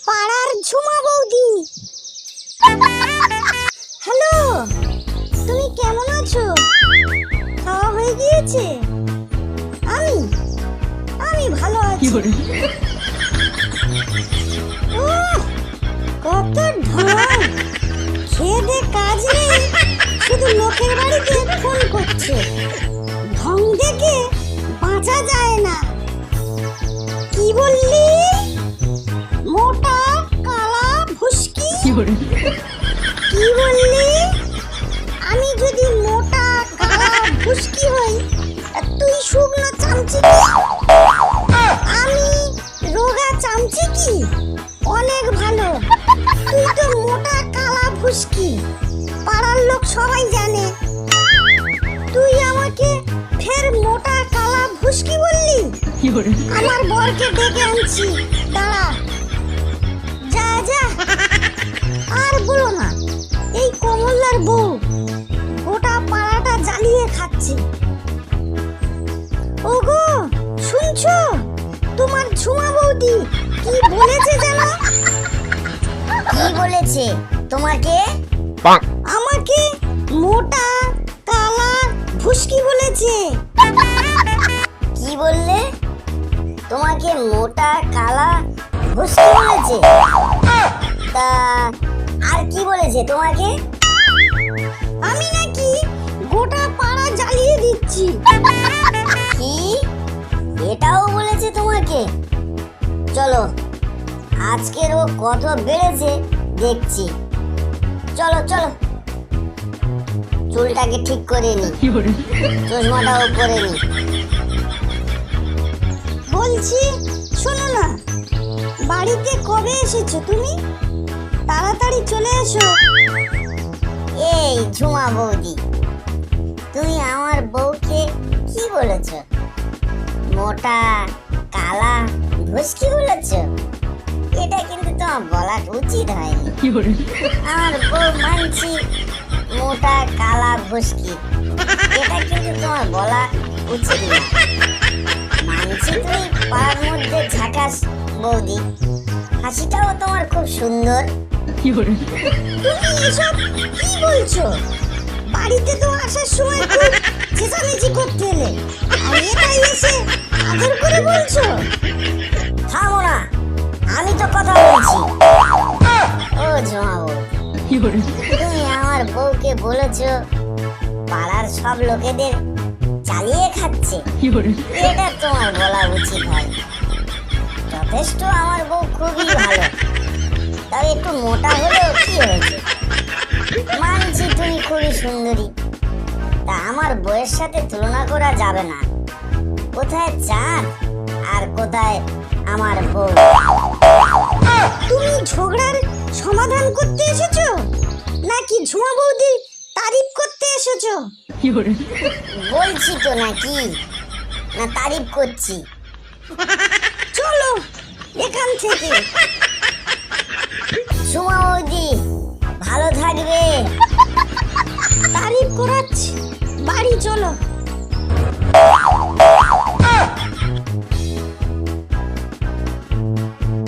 পাড়ার ঝুমা বৌদি। হ্যালো, তুমি কেমন আছো? খাওয়া হয়ে গিয়েছে? আমি ভালো আছি। উহ, কত ঢং! খেয়ে দে কাজ নেই, শুধু লোকের বাড়িতে ফোন করছে। ঢং দেখে বাঁচা যায় না। কি বললি? মোটা কালা ভুসকি? কি বললি? আমি যদি মোটা কালা ভুসকি হই, তুই শুকনো চামচি কি? আমি রোগা চামচি কি? অনেক ভালো। তুই তো মোটা কালা ভুসকি, পাড়ার লোক সবাই জানে। তুই আমাকে ফের মোটা কালা ভুসকি বললি? আমার বরকে ডেকে আনছি, দাঁড়া। যা যা, আর বলো না। এই কমলার বউ গোটা পাড়াটা জ্বালিয়ে খাচ্ছে। ওগো, শুনছো? তোমার ঝুমা বৌদি কি বলেছে জানো? কি বলেছে তোমাকে? আমাকে মোটা কালা ভুসকি বলেছে। কি বললে? তোমাকে মোটা কালা ভুসকি বলেছে? তা আর কি বলেছে তোমাকে? আমি নাকি গোটা পাড়া জ্বালিয়ে দিচ্ছি। কি? এটাও বলেছে তোমাকে? চলো, আজকের ও কত বেড়েছে দেখছি। চলো চলো, চুলটাকে ঠিক করে নি, চশমাটাও পরে নি। বলছি, শোনো না, বাড়িতে কবে এসেছো তুমি? তাড়াতাড়ি চলে এসো। এই ঝুমা বৌদি, তুমি আমার বউকে কি বলেছো? মোটা কালা ভুসকি বলেছো? এটা কিন্তু তোমার বলা উচিত হয়নি। আমার বউ মানছি মোটা কালা ভুসকি, এটা কিন্তু তোমার বলা উচিত না। মানছি তুমি পাড়ার মধ্যে ঝাকাস বৌদি, হাসিটাও তোমার খুব সুন্দর। তুমি এসব কি বলছো? বাড়িতে তো আসার সময় খুব চেঁচামেচি করতে এলে, আর এটাই এসে আদর করে বলছো? থামো না, আমি তো কথা বলছি। ও ঝুমা বৌদি, তুমি আমার বউকে বলেছো পাড়ার সব লোকেদের চালিয়ে খাচ্ছে, এটা তোমার বলা উচিত হয়। যথেষ্ট, আমার বউ খুবই ভালো, তবে একটু মোটা হলেও কি হয়েছে? মানছি তুমি খুবই সুন্দরী, তা আমার বউয়ের সাথে তুলনা করা যাবে না। কোথায় চাঁদ আর কোথায় আমার বউ? তুমি ঝগড়ার সমাধান করতে এসেছো নাকি ঝুমা বৌদির তারিফ করতে এসেছো? বলছি তো নাকি, না তারিফ করছি? চলো এখান থেকে। ঝুমা বৌদি ভালো থাকবে। তারিফ করাচ্ছি, বাড়ি চলো।